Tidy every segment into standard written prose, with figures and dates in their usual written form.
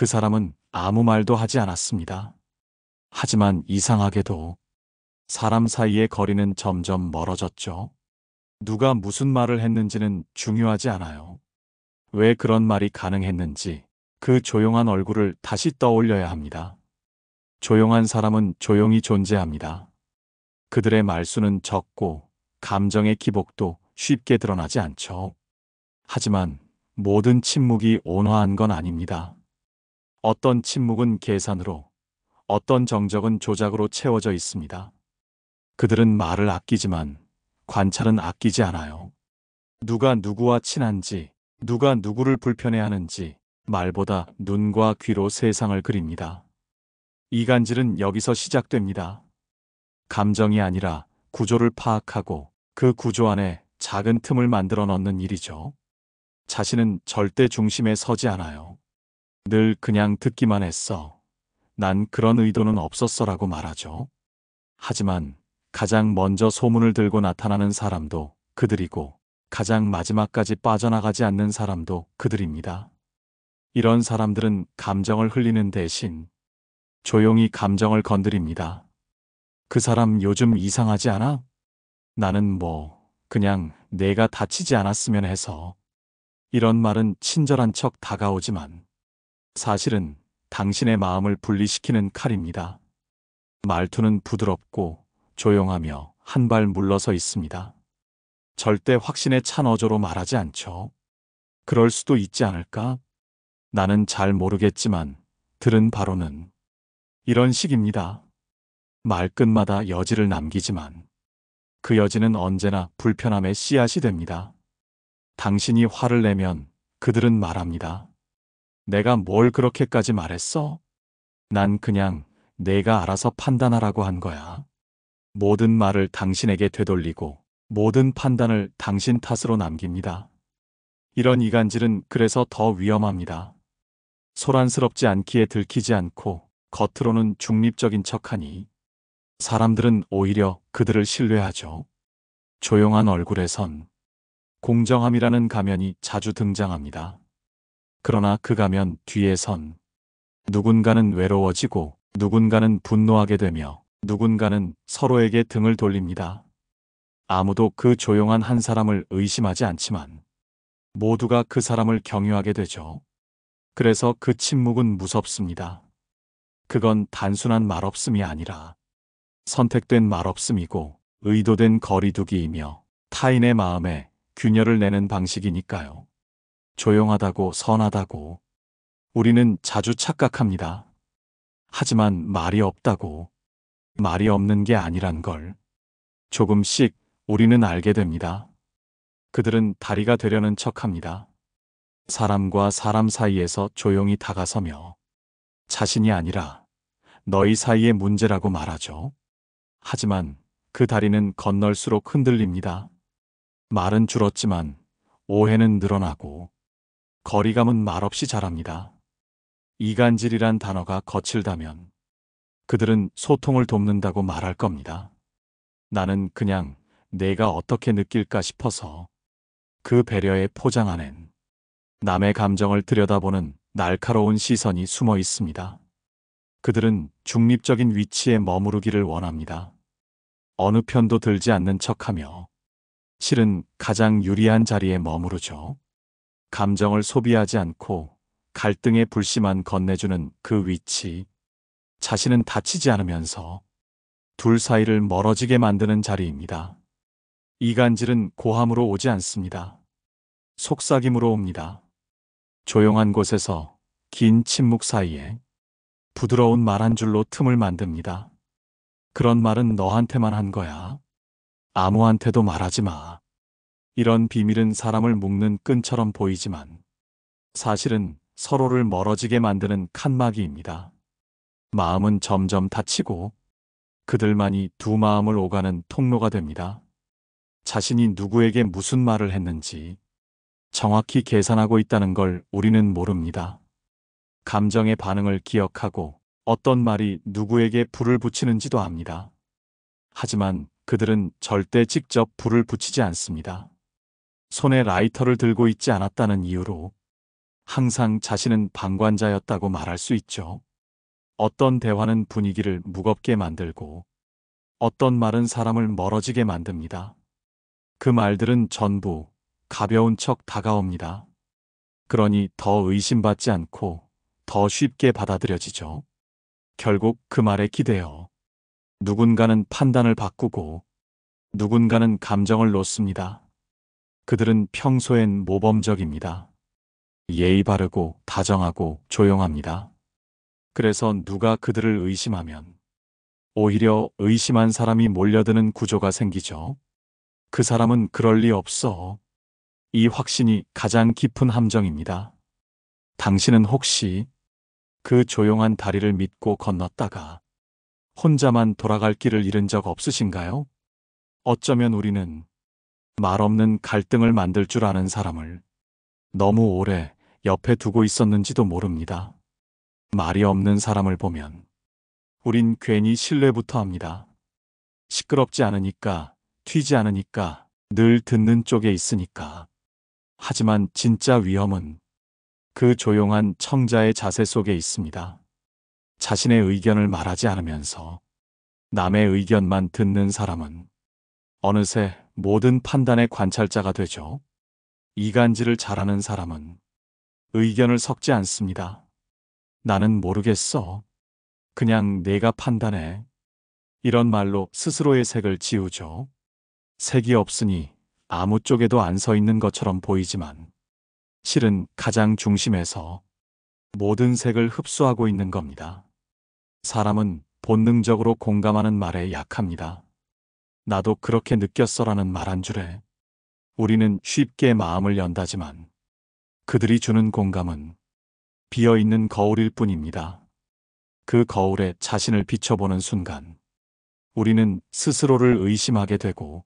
그 사람은 아무 말도 하지 않았습니다. 하지만 이상하게도 사람 사이의 거리는 점점 멀어졌죠. 누가 무슨 말을 했는지는 중요하지 않아요. 왜 그런 말이 가능했는지 그 조용한 얼굴을 다시 떠올려야 합니다. 조용한 사람은 조용히 존재합니다. 그들의 말수는 적고 감정의 기복도 쉽게 드러나지 않죠. 하지만 모든 침묵이 온화한 건 아닙니다. 어떤 침묵은 계산으로, 어떤 정적은 조작으로 채워져 있습니다. 그들은 말을 아끼지만 관찰은 아끼지 않아요. 누가 누구와 친한지, 누가 누구를 불편해하는지 말보다 눈과 귀로 세상을 그립니다. 이간질은 여기서 시작됩니다. 감정이 아니라 구조를 파악하고 그 구조 안에 작은 틈을 만들어 넣는 일이죠. 자신은 절대 중심에 서지 않아요. 늘 그냥 듣기만 했어. 난 그런 의도는 없었어라고 말하죠. 하지만 가장 먼저 소문을 들고 나타나는 사람도 그들이고 가장 마지막까지 빠져나가지 않는 사람도 그들입니다. 이런 사람들은 감정을 흘리는 대신 조용히 감정을 건드립니다. 그 사람 요즘 이상하지 않아? 나는 그냥 내가 다치지 않았으면 해서. 이런 말은 친절한 척 다가오지만 사실은 당신의 마음을 분리시키는 칼입니다. 말투는 부드럽고 조용하며 한 발 물러서 있습니다. 절대 확신에 찬 어조로 말하지 않죠. 그럴 수도 있지 않을까? 나는 잘 모르겠지만 들은 바로는 이런 식입니다. 말끝마다 여지를 남기지만 그 여지는 언제나 불편함의 씨앗이 됩니다. 당신이 화를 내면 그들은 말합니다. 내가 뭘 그렇게까지 말했어? 난 그냥 내가 알아서 판단하라고 한 거야. 모든 말을 당신에게 되돌리고 모든 판단을 당신 탓으로 남깁니다. 이런 이간질은 그래서 더 위험합니다. 소란스럽지 않기에 들키지 않고 겉으로는 중립적인 척하니 사람들은 오히려 그들을 신뢰하죠. 조용한 얼굴에선 공정함이라는 가면이 자주 등장합니다. 그러나 그 가면 뒤에선 누군가는 외로워지고 누군가는 분노하게 되며 누군가는 서로에게 등을 돌립니다. 아무도 그 조용한 한 사람을 의심하지 않지만 모두가 그 사람을 경유하게 되죠. 그래서 그 침묵은 무섭습니다. 그건 단순한 말없음이 아니라 선택된 말없음이고 의도된 거리두기이며 타인의 마음에 균열을 내는 방식이니까요. 조용하다고 선하다고 우리는 자주 착각합니다. 하지만 말이 없다고 말이 없는 게 아니란 걸 조금씩 우리는 알게 됩니다. 그들은 다리가 되려는 척합니다. 사람과 사람 사이에서 조용히 다가서며 자신이 아니라 너희 사이의 문제라고 말하죠. 하지만 그 다리는 건널수록 흔들립니다. 말은 줄었지만 오해는 늘어나고 거리감은 말없이 자랍니다. 이간질이란 단어가 거칠다면 그들은 소통을 돕는다고 말할 겁니다. 나는 그냥 내가 어떻게 느낄까 싶어서 그 배려의 포장 안엔 남의 감정을 들여다보는 날카로운 시선이 숨어 있습니다. 그들은 중립적인 위치에 머무르기를 원합니다. 어느 편도 들지 않는 척하며 실은 가장 유리한 자리에 머무르죠. 감정을 소비하지 않고 갈등의 불씨만 건네주는 그 위치, 자신은 다치지 않으면서 둘 사이를 멀어지게 만드는 자리입니다. 이간질은 고함으로 오지 않습니다. 속삭임으로 옵니다. 조용한 곳에서 긴 침묵 사이에 부드러운 말 한 줄로 틈을 만듭니다. 그런 말은 너한테만 한 거야. 아무한테도 말하지 마. 이런 비밀은 사람을 묶는 끈처럼 보이지만 사실은 서로를 멀어지게 만드는 칸막이입니다. 마음은 점점 닫히고 그들만이 두 마음을 오가는 통로가 됩니다. 자신이 누구에게 무슨 말을 했는지 정확히 계산하고 있다는 걸 우리는 모릅니다. 감정의 반응을 기억하고 어떤 말이 누구에게 불을 붙이는지도 압니다. 하지만 그들은 절대 직접 불을 붙이지 않습니다. 손에 라이터를 들고 있지 않았다는 이유로 항상 자신은 방관자였다고 말할 수 있죠. 어떤 대화는 분위기를 무겁게 만들고 어떤 말은 사람을 멀어지게 만듭니다. 그 말들은 전부 가벼운 척 다가옵니다. 그러니 더 의심받지 않고 더 쉽게 받아들여지죠. 결국 그 말에 기대어 누군가는 판단을 바꾸고 누군가는 감정을 놓습니다. 그들은 평소엔 모범적입니다. 예의 바르고 다정하고 조용합니다. 그래서 누가 그들을 의심하면 오히려 의심한 사람이 몰려드는 구조가 생기죠. 그 사람은 그럴 리 없어. 이 확신이 가장 깊은 함정입니다. 당신은 혹시 그 조용한 다리를 믿고 건넜다가 혼자만 돌아갈 길을 잃은 적 없으신가요? 어쩌면 우리는 말 없는 갈등을 만들 줄 아는 사람을 너무 오래 옆에 두고 있었는지도 모릅니다. 말이 없는 사람을 보면 우린 괜히 신뢰부터 합니다. 시끄럽지 않으니까, 튀지 않으니까, 늘 듣는 쪽에 있으니까. 하지만 진짜 위험은 그 조용한 청자의 자세 속에 있습니다. 자신의 의견을 말하지 않으면서 남의 의견만 듣는 사람은 어느새 모든 판단의 관찰자가 되죠. 이간질을 잘하는 사람은 의견을 섞지 않습니다. 나는 모르겠어. 그냥 내가 판단해. 이런 말로 스스로의 색을 지우죠. 색이 없으니 아무 쪽에도 안 서 있는 것처럼 보이지만 실은 가장 중심에서 모든 색을 흡수하고 있는 겁니다. 사람은 본능적으로 공감하는 말에 약합니다. 나도 그렇게 느꼈어라는 말 한 줄에 우리는 쉽게 마음을 연다지만 그들이 주는 공감은 비어있는 거울일 뿐입니다. 그 거울에 자신을 비춰보는 순간 우리는 스스로를 의심하게 되고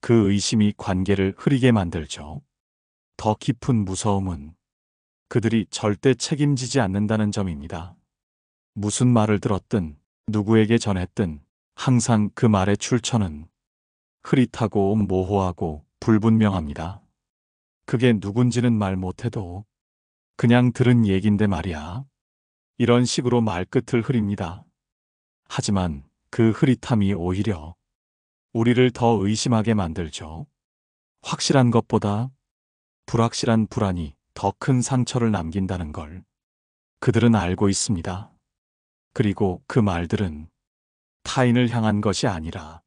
그 의심이 관계를 흐리게 만들죠. 더 깊은 무서움은 그들이 절대 책임지지 않는다는 점입니다. 무슨 말을 들었든 누구에게 전했든 항상 그 말의 출처는 흐릿하고 모호하고 불분명합니다. 그게 누군지는 말 못해도 그냥 들은 얘긴데 말이야. 이런 식으로 말끝을 흐립니다. 하지만 그 흐릿함이 오히려 우리를 더 의심하게 만들죠. 확실한 것보다 불확실한 불안이 더 큰 상처를 남긴다는 걸 그들은 알고 있습니다. 그리고 그 말들은 타인을 향한 것이 아니라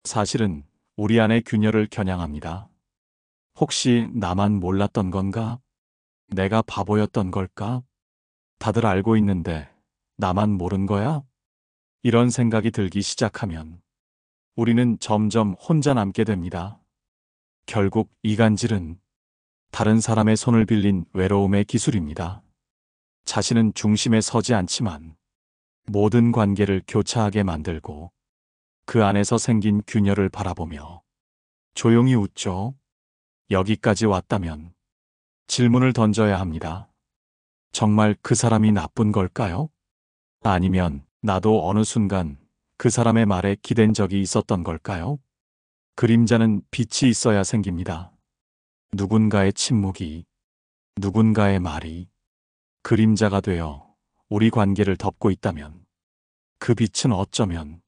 사실은 우리 안의 균열을 겨냥합니다. 혹시 나만 몰랐던 건가? 내가 바보였던 걸까? 다들 알고 있는데 나만 모른 거야? 이런 생각이 들기 시작하면 우리는 점점 혼자 남게 됩니다. 결국 이간질은 다른 사람의 손을 빌린 외로움의 기술입니다. 자신은 중심에 서지 않지만 모든 관계를 교차하게 만들고 그 안에서 생긴 균열을 바라보며 조용히 웃죠. 여기까지 왔다면 질문을 던져야 합니다. 정말 그 사람이 나쁜 걸까요? 아니면 나도 어느 순간 그 사람의 말에 기댄 적이 있었던 걸까요? 그림자는 빛이 있어야 생깁니다. 누군가의 침묵이, 누군가의 말이 그림자가 되어 우리 관계를 덮고 있다면 그 빛은 어쩌면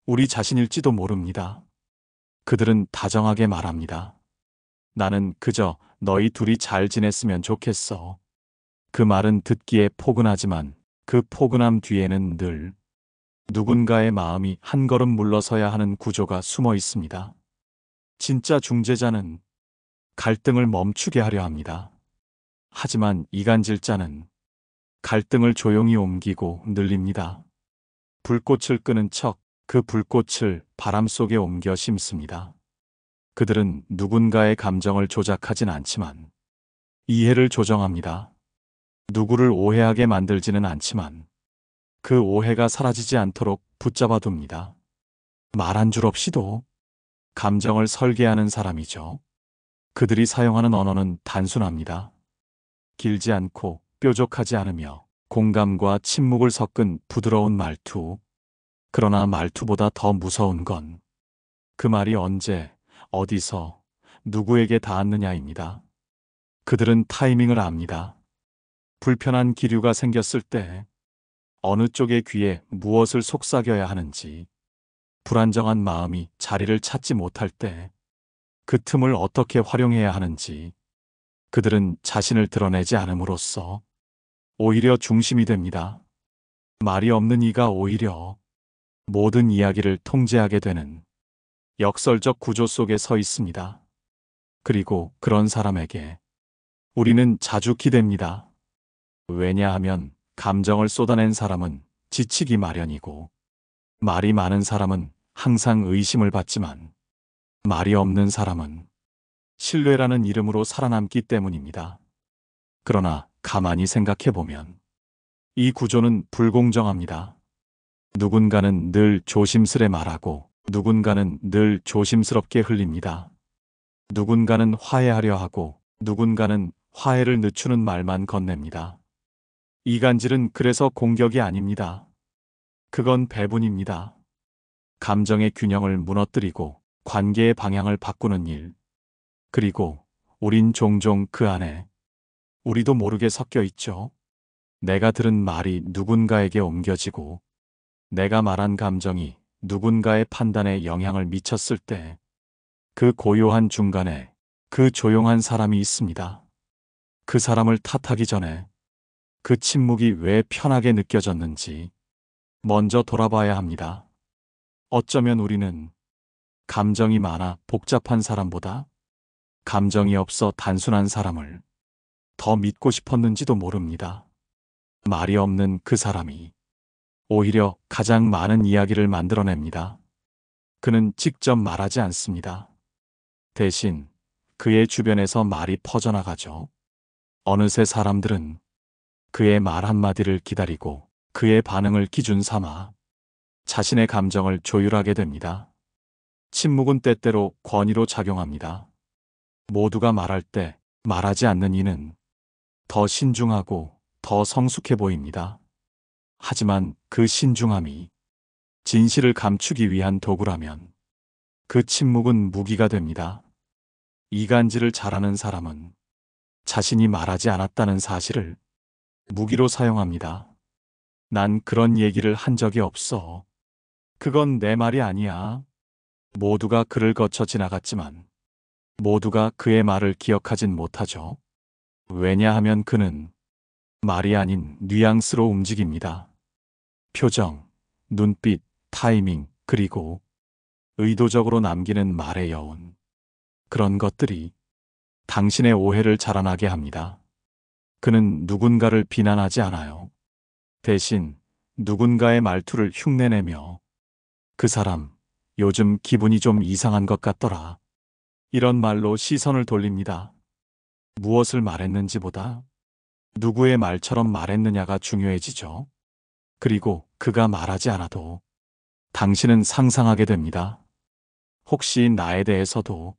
우리 자신일지도 모릅니다. 그들은 다정하게 말합니다. 나는 그저 너희 둘이 잘 지냈으면 좋겠어. 그 말은 듣기에 포근하지만 그 포근함 뒤에는 늘 누군가의 마음이 한 걸음 물러서야 하는 구조가 숨어 있습니다. 진짜 중재자는 갈등을 멈추게 하려 합니다. 하지만 이간질자는 갈등을 조용히 옮기고 늘립니다. 불꽃을 끄는 척 그 불꽃을 바람 속에 옮겨 심습니다. 그들은 누군가의 감정을 조작하진 않지만 이해를 조정합니다. 누구를 오해하게 만들지는 않지만 그 오해가 사라지지 않도록 붙잡아 둡니다. 말 한 줄 없이도 감정을 설계하는 사람이죠. 그들이 사용하는 언어는 단순합니다. 길지 않고 뾰족하지 않으며 공감과 침묵을 섞은 부드러운 말투. 그러나 말투보다 더 무서운 건 그 말이 언제, 어디서, 누구에게 닿았느냐입니다. 그들은 타이밍을 압니다. 불편한 기류가 생겼을 때, 어느 쪽의 귀에 무엇을 속삭여야 하는지, 불안정한 마음이 자리를 찾지 못할 때, 그 틈을 어떻게 활용해야 하는지, 그들은 자신을 드러내지 않음으로써 오히려 중심이 됩니다. 말이 없는 이가 오히려 모든 이야기를 통제하게 되는 역설적 구조 속에 서 있습니다. 그리고 그런 사람에게 우리는 자주 기댑니다. 왜냐하면 감정을 쏟아낸 사람은 지치기 마련이고, 말이 많은 사람은 항상 의심을 받지만, 말이 없는 사람은 신뢰라는 이름으로 살아남기 때문입니다. 그러나 가만히 생각해보면 이 구조는 불공정합니다. 누군가는 늘 조심스레 말하고 누군가는 늘 조심스럽게 흘립니다. 누군가는 화해하려 하고 누군가는 화해를 늦추는 말만 건넵니다. 이간질은 그래서 공격이 아닙니다. 그건 배분입니다. 감정의 균형을 무너뜨리고 관계의 방향을 바꾸는 일. 그리고 우린 종종 그 안에 우리도 모르게 섞여 있죠. 내가 들은 말이 누군가에게 옮겨지고 내가 말한 감정이 누군가의 판단에 영향을 미쳤을 때, 그 고요한 중간에 그 조용한 사람이 있습니다. 그 사람을 탓하기 전에 그 침묵이 왜 편하게 느껴졌는지 먼저 돌아봐야 합니다. 어쩌면 우리는 감정이 많아 복잡한 사람보다 감정이 없어 단순한 사람을 더 믿고 싶었는지도 모릅니다. 말이 없는 그 사람이 오히려 가장 많은 이야기를 만들어냅니다. 그는 직접 말하지 않습니다. 대신 그의 주변에서 말이 퍼져나가죠. 어느새 사람들은 그의 말 한마디를 기다리고 그의 반응을 기준 삼아 자신의 감정을 조율하게 됩니다. 침묵은 때때로 권위로 작용합니다. 모두가 말할 때 말하지 않는 이는 더 신중하고 더 성숙해 보입니다. 하지만 그 신중함이 진실을 감추기 위한 도구라면 그 침묵은 무기가 됩니다. 이간질을 잘하는 사람은 자신이 말하지 않았다는 사실을 무기로 사용합니다. 난 그런 얘기를 한 적이 없어. 그건 내 말이 아니야. 모두가 그를 거쳐 지나갔지만 모두가 그의 말을 기억하진 못하죠. 왜냐하면 그는 말이 아닌 뉘앙스로 움직입니다. 표정, 눈빛, 타이밍, 그리고 의도적으로 남기는 말의 여운. 그런 것들이 당신의 오해를 자라나게 합니다. 그는 누군가를 비난하지 않아요. 대신 누군가의 말투를 흉내내며 그 사람, 요즘 기분이 좀 이상한 것 같더라. 이런 말로 시선을 돌립니다. 무엇을 말했는지보다 누구의 말처럼 말했느냐가 중요해지죠. 그리고 그가 말하지 않아도 당신은 상상하게 됩니다. 혹시 나에 대해서도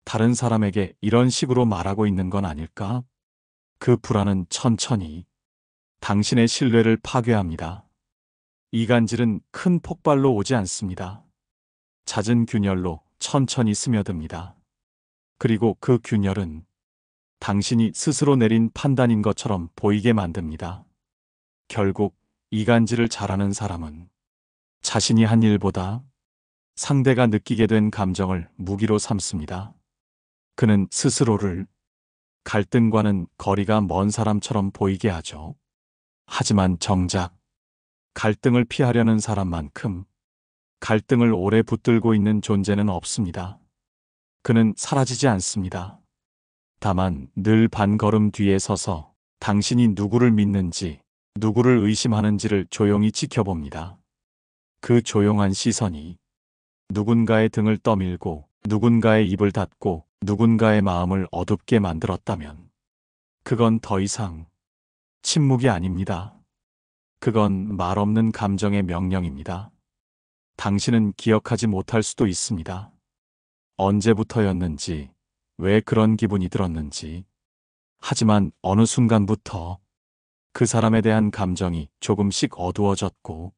다른 사람에게 이런 식으로 말하고 있는 건 아닐까? 그 불안은 천천히 당신의 신뢰를 파괴합니다. 이간질은 큰 폭발로 오지 않습니다. 잦은 균열로 천천히 스며듭니다. 그리고 그 균열은 당신이 스스로 내린 판단인 것처럼 보이게 만듭니다. 결국 이간질을 잘하는 사람은 자신이 한 일보다 상대가 느끼게 된 감정을 무기로 삼습니다. 그는 스스로를 갈등과는 거리가 먼 사람처럼 보이게 하죠. 하지만 정작 갈등을 피하려는 사람만큼 갈등을 오래 붙들고 있는 존재는 없습니다. 그는 사라지지 않습니다. 다만 늘 반걸음 뒤에 서서 당신이 누구를 믿는지, 누구를 의심하는지를 조용히 지켜봅니다. 그 조용한 시선이 누군가의 등을 떠밀고 누군가의 입을 닫고 누군가의 마음을 어둡게 만들었다면 그건 더 이상 침묵이 아닙니다. 그건 말 없는 감정의 명령입니다. 당신은 기억하지 못할 수도 있습니다. 언제부터였는지, 왜 그런 기분이 들었는지. 하지만 어느 순간부터 그 사람에 대한 감정이 조금씩 어두워졌고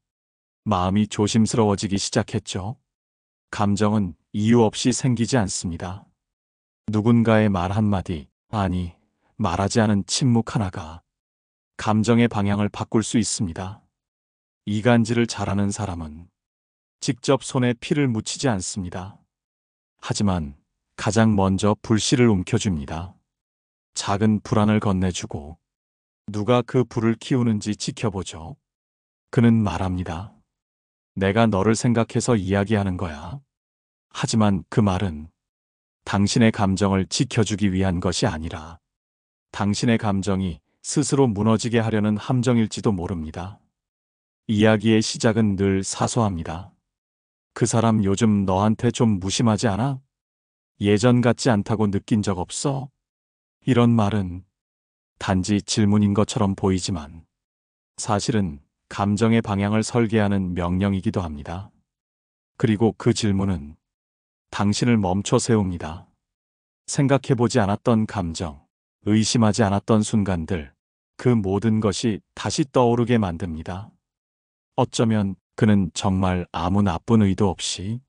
마음이 조심스러워지기 시작했죠. 감정은 이유 없이 생기지 않습니다. 누군가의 말 한마디, 아니, 말하지 않은 침묵 하나가 감정의 방향을 바꿀 수 있습니다. 이간질을 잘하는 사람은 직접 손에 피를 묻히지 않습니다. 하지만 가장 먼저 불씨를 움켜줍니다. 작은 불안을 건네주고 누가 그 불을 키우는지 지켜보죠. 그는 말합니다. 내가 너를 생각해서 이야기하는 거야. 하지만 그 말은 당신의 감정을 지켜주기 위한 것이 아니라 당신의 감정이 스스로 무너지게 하려는 함정일지도 모릅니다. 이야기의 시작은 늘 사소합니다. 그 사람 요즘 너한테 좀 무심하지 않아? 예전 같지 않다고 느낀 적 없어? 이런 말은 단지 질문인 것처럼 보이지만 사실은 감정의 방향을 설계하는 명령이기도 합니다. 그리고 그 질문은 당신을 멈춰 세웁니다. 생각해보지 않았던 감정, 의심하지 않았던 순간들, 그 모든 것이 다시 떠오르게 만듭니다. 어쩌면 그는 정말 아무 나쁜 의도 없이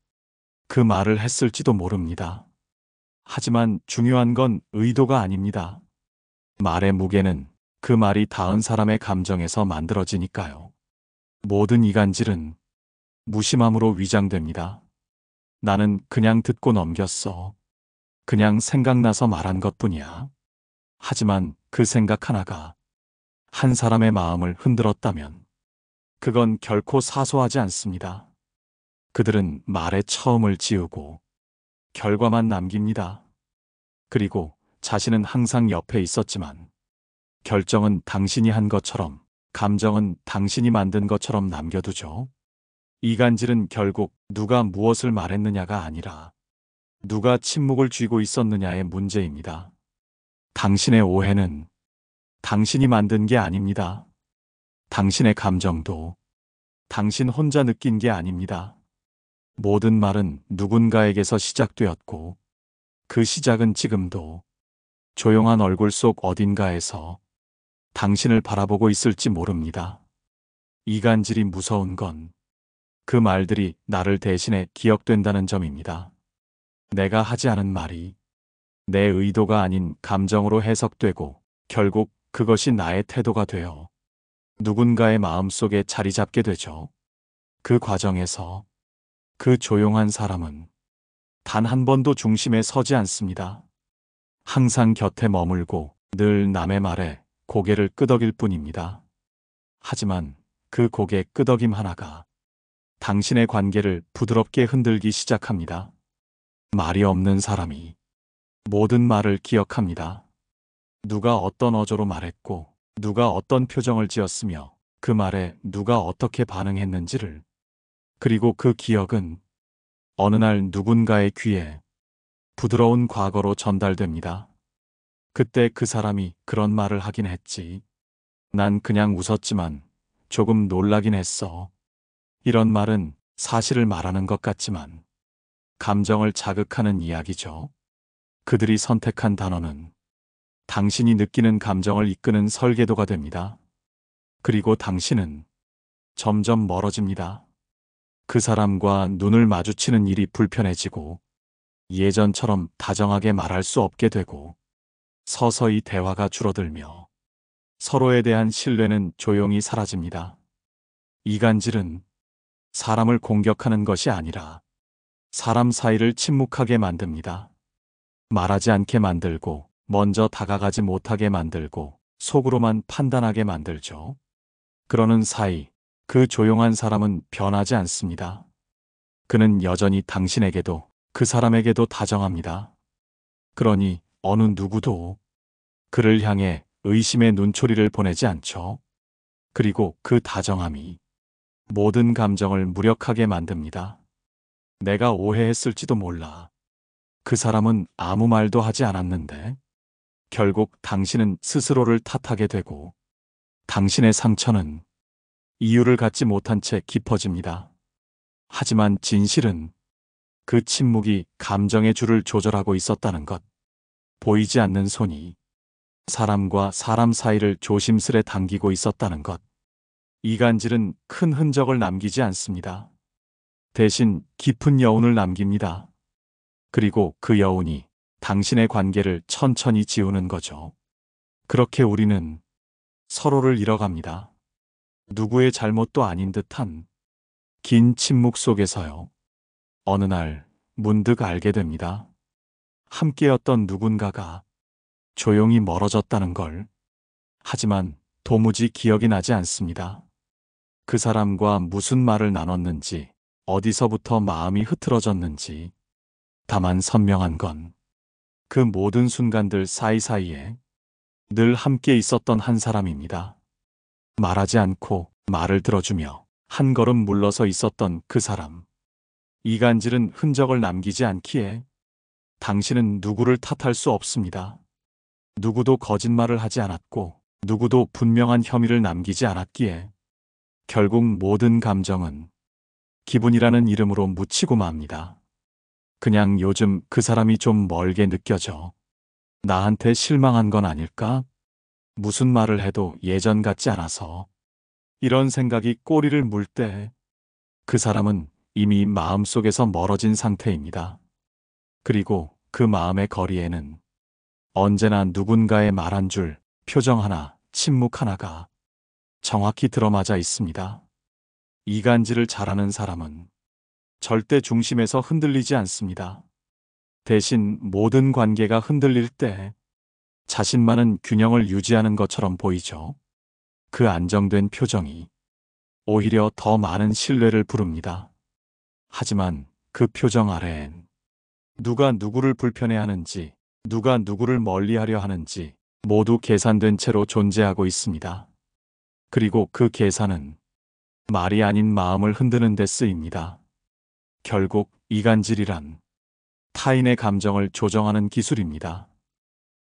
그 말을 했을지도 모릅니다. 하지만 중요한 건 의도가 아닙니다. 말의 무게는 그 말이 닿은 사람의 감정에서 만들어지니까요. 모든 이간질은 무심함으로 위장됩니다. 나는 그냥 듣고 넘겼어. 그냥 생각나서 말한 것뿐이야. 하지만 그 생각 하나가 한 사람의 마음을 흔들었다면 그건 결코 사소하지 않습니다. 그들은 말의 처음을 지우고 결과만 남깁니다. 그리고 자신은 항상 옆에 있었지만 결정은 당신이 한 것처럼, 감정은 당신이 만든 것처럼 남겨두죠. 이간질은 결국 누가 무엇을 말했느냐가 아니라 누가 침묵을 쥐고 있었느냐의 문제입니다. 당신의 오해는 당신이 만든 게 아닙니다. 당신의 감정도 당신 혼자 느낀 게 아닙니다. 모든 말은 누군가에게서 시작되었고 그 시작은 지금도 조용한 얼굴 속 어딘가에서 당신을 바라보고 있을지 모릅니다. 이간질이 무서운 건 그 말들이 나를 대신해 기억된다는 점입니다. 내가 하지 않은 말이 내 의도가 아닌 감정으로 해석되고 결국 그것이 나의 태도가 되어 누군가의 마음속에 자리 잡게 되죠. 그 과정에서 그 조용한 사람은 단 한 번도 중심에 서지 않습니다. 항상 곁에 머물고 늘 남의 말에 고개를 끄덕일 뿐입니다. 하지만 그 고개 끄덕임 하나가 당신의 관계를 부드럽게 흔들기 시작합니다. 말이 없는 사람이 모든 말을 기억합니다. 누가 어떤 어조로 말했고, 누가 어떤 표정을 지었으며, 그 말에 누가 어떻게 반응했는지를. 그리고 그 기억은 어느 날 누군가의 귀에 부드러운 과거로 전달됩니다. 그때 그 사람이 그런 말을 하긴 했지. 난 그냥 웃었지만 조금 놀라긴 했어. 이런 말은 사실을 말하는 것 같지만 감정을 자극하는 이야기죠. 그들이 선택한 단어는 당신이 느끼는 감정을 이끄는 설계도가 됩니다. 그리고 당신은 점점 멀어집니다. 그 사람과 눈을 마주치는 일이 불편해지고 예전처럼 다정하게 말할 수 없게 되고 서서히 대화가 줄어들며 서로에 대한 신뢰는 조용히 사라집니다. 이간질은 사람을 공격하는 것이 아니라 사람 사이를 침묵하게 만듭니다. 말하지 않게 만들고 먼저 다가가지 못하게 만들고 속으로만 판단하게 만들죠. 그러는 사이 그 조용한 사람은 변하지 않습니다. 그는 여전히 당신에게도 그 사람에게도 다정합니다. 그러니 어느 누구도 그를 향해 의심의 눈초리를 보내지 않죠. 그리고 그 다정함이 모든 감정을 무력하게 만듭니다. 내가 오해했을지도 몰라. 그 사람은 아무 말도 하지 않았는데 결국 당신은 스스로를 탓하게 되고 당신의 상처는 이유를 갖지 못한 채 깊어집니다. 하지만 진실은 그 침묵이 감정의 줄을 조절하고 있었다는 것. 보이지 않는 손이 사람과 사람 사이를 조심스레 당기고 있었다는 것. 이간질은 큰 흔적을 남기지 않습니다. 대신 깊은 여운을 남깁니다. 그리고 그 여운이 당신의 관계를 천천히 지우는 거죠. 그렇게 우리는 서로를 잃어갑니다. 누구의 잘못도 아닌 듯한 긴 침묵 속에서요. 어느 날 문득 알게 됩니다. 함께였던 누군가가 조용히 멀어졌다는 걸. 하지만 도무지 기억이 나지 않습니다. 그 사람과 무슨 말을 나눴는지, 어디서부터 마음이 흐트러졌는지. 다만 선명한 건 그 모든 순간들 사이사이에 늘 함께 있었던 한 사람입니다. 말하지 않고 말을 들어주며 한 걸음 물러서 있었던 그 사람. 이간질은 흔적을 남기지 않기에 당신은 누구를 탓할 수 없습니다. 누구도 거짓말을 하지 않았고 누구도 분명한 혐의를 남기지 않았기에 결국 모든 감정은 기분이라는 이름으로 묻히고 맙니다. 그냥 요즘 그 사람이 좀 멀게 느껴져. 나한테 실망한 건 아닐까? 무슨 말을 해도 예전 같지 않아서. 이런 생각이 꼬리를 물 때 그 사람은 이미 마음속에서 멀어진 상태입니다. 그리고 그 마음의 거리에는 언제나 누군가의 말 한 줄, 표정 하나, 침묵 하나가 정확히 들어맞아 있습니다. 이간질을 잘하는 사람은 절대 중심에서 흔들리지 않습니다. 대신 모든 관계가 흔들릴 때 자신만은 균형을 유지하는 것처럼 보이죠. 그 안정된 표정이 오히려 더 많은 신뢰를 부릅니다. 하지만 그 표정 아래엔 누가 누구를 불편해하는지, 누가 누구를 멀리하려 하는지 모두 계산된 채로 존재하고 있습니다. 그리고 그 계산은 말이 아닌 마음을 흔드는 데 쓰입니다. 결국 이간질이란 타인의 감정을 조정하는 기술입니다.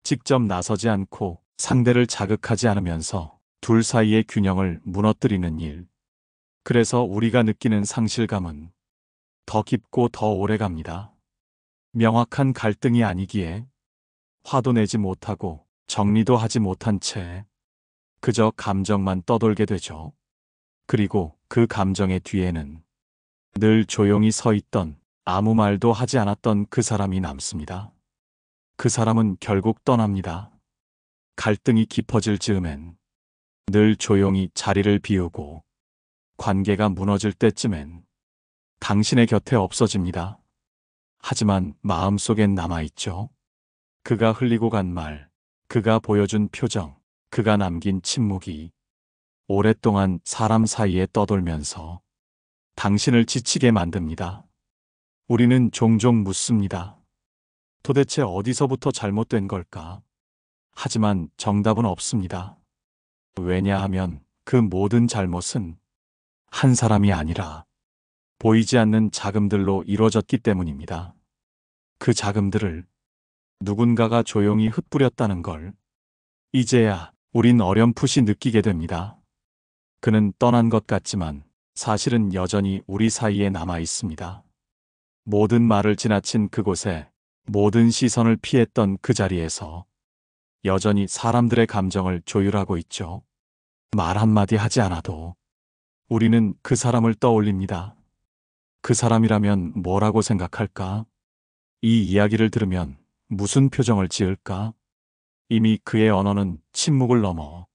직접 나서지 않고 상대를 자극하지 않으면서 둘 사이의 균형을 무너뜨리는 일. 그래서 우리가 느끼는 상실감은 더 깊고 더 오래 갑니다. 명확한 갈등이 아니기에 화도 내지 못하고 정리도 하지 못한 채 그저 감정만 떠돌게 되죠. 그리고 그 감정의 뒤에는 늘 조용히 서 있던 아무 말도 하지 않았던 그 사람이 남습니다. 그 사람은 결국 떠납니다. 갈등이 깊어질 즈음엔 늘 조용히 자리를 비우고 관계가 무너질 때쯤엔 당신의 곁에 없어집니다. 하지만 마음속엔 남아있죠. 그가 흘리고 간 말, 그가 보여준 표정, 그가 남긴 침묵이 오랫동안 사람 사이에 떠돌면서 당신을 지치게 만듭니다. 우리는 종종 묻습니다. 도대체 어디서부터 잘못된 걸까? 하지만 정답은 없습니다. 왜냐하면 그 모든 잘못은 한 사람이 아니라 보이지 않는 자금들로 이루어졌기 때문입니다. 그 자금들을 누군가가 조용히 흩뿌렸다는 걸 이제야 우린 어렴풋이 느끼게 됩니다. 그는 떠난 것 같지만 사실은 여전히 우리 사이에 남아 있습니다. 모든 말을 지나친 그곳에, 모든 시선을 피했던 그 자리에서 여전히 사람들의 감정을 조율하고 있죠. 말 한마디 하지 않아도 우리는 그 사람을 떠올립니다. 그 사람이라면 뭐라고 생각할까? 이 이야기를 들으면 무슨 표정을 지을까? 이미 그의 언어는 침묵을 넘어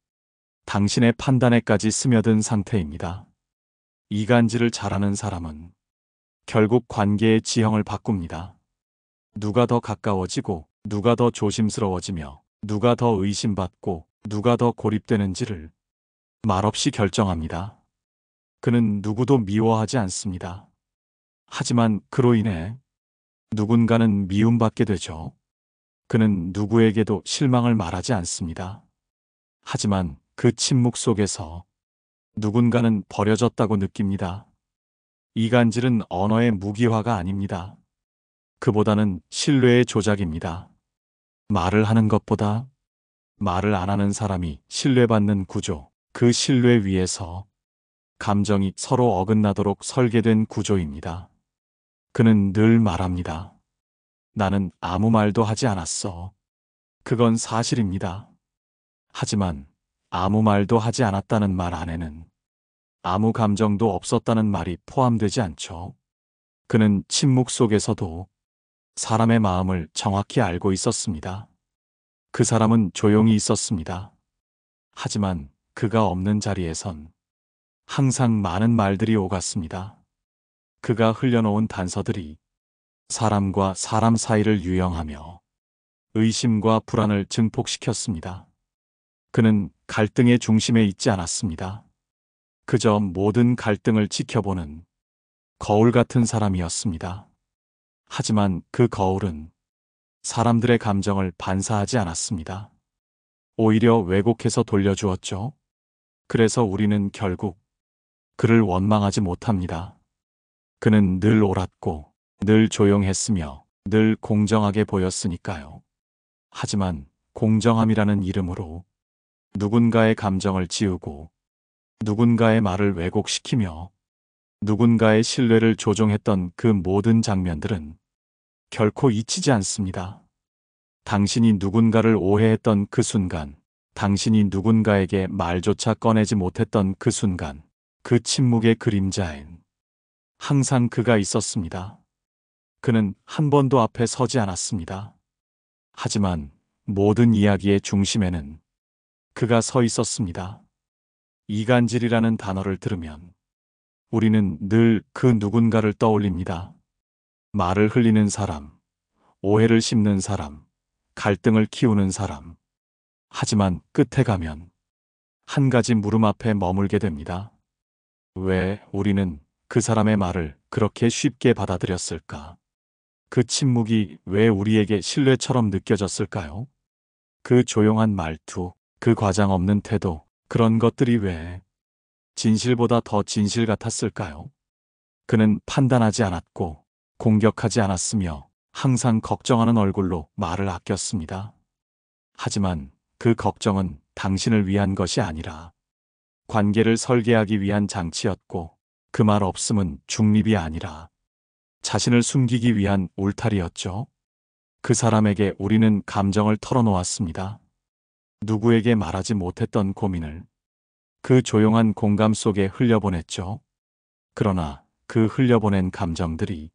당신의 판단에까지 스며든 상태입니다. 이간질을 잘하는 사람은 결국 관계의 지형을 바꿉니다. 누가 더 가까워지고, 누가 더 조심스러워지며, 누가 더 의심받고, 누가 더 고립되는지를 말없이 결정합니다. 그는 누구도 미워하지 않습니다. 하지만 그로 인해 누군가는 미움받게 되죠. 그는 누구에게도 실망을 말하지 않습니다. 하지만 그 침묵 속에서 누군가는 버려졌다고 느낍니다. 이간질은 언어의 무기화가 아닙니다. 그보다는 신뢰의 조작입니다. 말을 하는 것보다 말을 안 하는 사람이 신뢰받는 구조, 그 신뢰 위에서 감정이 서로 어긋나도록 설계된 구조입니다. 그는 늘 말합니다. 나는 아무 말도 하지 않았어. 그건 사실입니다. 하지만 아무 말도 하지 않았다는 말 안에는 아무 감정도 없었다는 말이 포함되지 않죠. 그는 침묵 속에서도 사람의 마음을 정확히 알고 있었습니다. 그 사람은 조용히 있었습니다. 하지만 그가 없는 자리에선 항상 많은 말들이 오갔습니다. 그가 흘려놓은 단서들이 사람과 사람 사이를 유영하며 의심과 불안을 증폭시켰습니다. 그는 갈등의 중심에 있지 않았습니다. 그저 모든 갈등을 지켜보는 거울 같은 사람이었습니다. 하지만 그 거울은 사람들의 감정을 반사하지 않았습니다. 오히려 왜곡해서 돌려주었죠. 그래서 우리는 결국 그를 원망하지 못합니다. 그는 늘 옳았고 늘 조용했으며 늘 공정하게 보였으니까요. 하지만 공정함이라는 이름으로 누군가의 감정을 지우고 누군가의 말을 왜곡시키며 누군가의 신뢰를 조종했던 그 모든 장면들은 결코 잊히지 않습니다. 당신이 누군가를 오해했던 그 순간, 당신이 누군가에게 말조차 꺼내지 못했던 그 순간, 그 침묵의 그림자엔 항상 그가 있었습니다. 그는 한 번도 앞에 서지 않았습니다. 하지만 모든 이야기의 중심에는 그가 서 있었습니다. 이간질이라는 단어를 들으면 우리는 늘 그 누군가를 떠올립니다. 말을 흘리는 사람, 오해를 심는 사람, 갈등을 키우는 사람. 하지만 끝에 가면 한 가지 물음 앞에 머물게 됩니다. 왜 우리는 그 사람의 말을 그렇게 쉽게 받아들였을까? 그 침묵이 왜 우리에게 신뢰처럼 느껴졌을까요? 그 조용한 말투, 그 과장 없는 태도, 그런 것들이 왜 진실보다 더 진실 같았을까요? 그는 판단하지 않았고 공격하지 않았으며 항상 걱정하는 얼굴로 말을 아꼈습니다. 하지만 그 걱정은 당신을 위한 것이 아니라 관계를 설계하기 위한 장치였고 그 말 없음은 중립이 아니라 자신을 숨기기 위한 울타리였죠. 그 사람에게 우리는 감정을 털어놓았습니다. 누구에게 말하지 못했던 고민을 그 조용한 공감 속에 흘려보냈죠. 그러나 그 흘려보낸 감정들이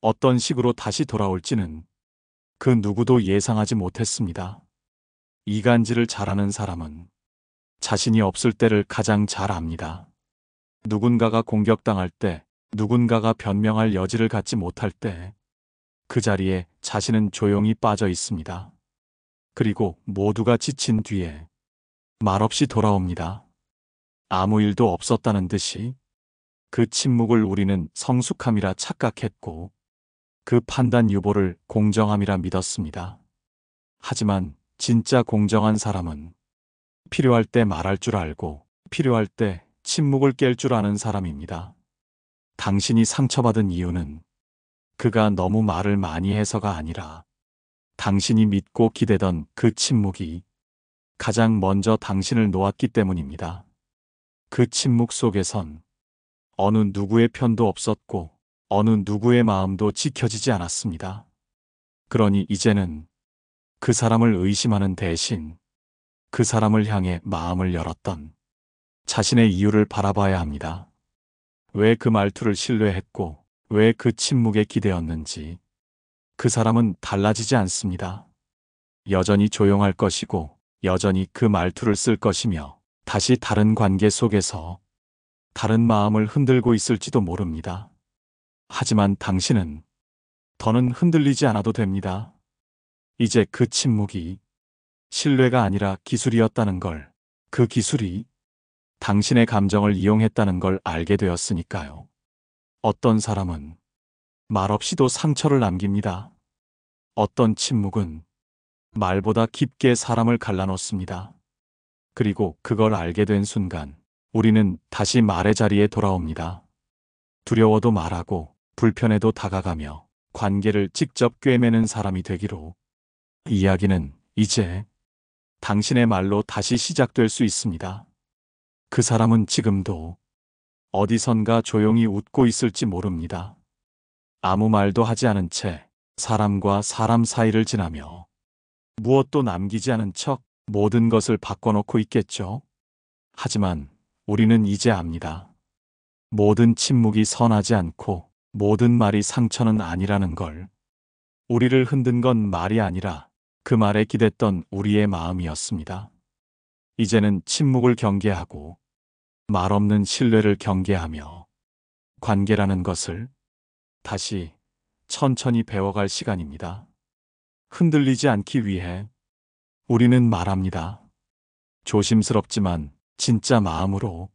어떤 식으로 다시 돌아올지는 그 누구도 예상하지 못했습니다. 이간질을 잘하는 사람은 자신이 없을 때를 가장 잘 압니다. 누군가가 공격당할 때, 누군가가 변명할 여지를 갖지 못할 때, 그 자리에 자신은 조용히 빠져 있습니다. 그리고 모두가 지친 뒤에 말없이 돌아옵니다. 아무 일도 없었다는 듯이. 그 침묵을 우리는 성숙함이라 착각했고 그 판단 유보를 공정함이라 믿었습니다. 하지만 진짜 공정한 사람은 필요할 때 말할 줄 알고 필요할 때 침묵을 깰 줄 아는 사람입니다. 당신이 상처받은 이유는 그가 너무 말을 많이 해서가 아니라 당신이 믿고 기대던 그 침묵이 가장 먼저 당신을 놓았기 때문입니다. 그 침묵 속에선 어느 누구의 편도 없었고 어느 누구의 마음도 지켜지지 않았습니다. 그러니 이제는 그 사람을 의심하는 대신 그 사람을 향해 마음을 열었던 자신의 이유를 바라봐야 합니다. 왜 그 말투를 신뢰했고 왜 그 침묵에 기대었는지. 그 사람은 달라지지 않습니다. 여전히 조용할 것이고 여전히 그 말투를 쓸 것이며 다시 다른 관계 속에서 다른 마음을 흔들고 있을지도 모릅니다. 하지만 당신은 더는 흔들리지 않아도 됩니다. 이제 그 침묵이 신뢰가 아니라 기술이었다는 걸, 그 기술이 당신의 감정을 이용했다는 걸 알게 되었으니까요. 어떤 사람은 말없이도 상처를 남깁니다. 어떤 침묵은 말보다 깊게 사람을 갈라놓습니다. 그리고 그걸 알게 된 순간 우리는 다시 말의 자리에 돌아옵니다. 두려워도 말하고 불편해도 다가가며 관계를 직접 꿰매는 사람이 되기로. 이야기는 이제 당신의 말로 다시 시작될 수 있습니다. 그 사람은 지금도 어디선가 조용히 웃고 있을지 모릅니다. 아무 말도 하지 않은 채 사람과 사람 사이를 지나며 무엇도 남기지 않은 척 모든 것을 바꿔놓고 있겠죠. 하지만 우리는 이제 압니다. 모든 침묵이 선하지 않고 모든 말이 상처는 아니라는 걸. 우리를 흔든 건 말이 아니라 그 말에 기댔던 우리의 마음이었습니다. 이제는 침묵을 경계하고 말 없는 신뢰를 경계하며 관계라는 것을 다시 천천히 배워갈 시간입니다. 흔들리지 않기 위해 우리는 말합니다. 조심스럽지만 진짜 마음으로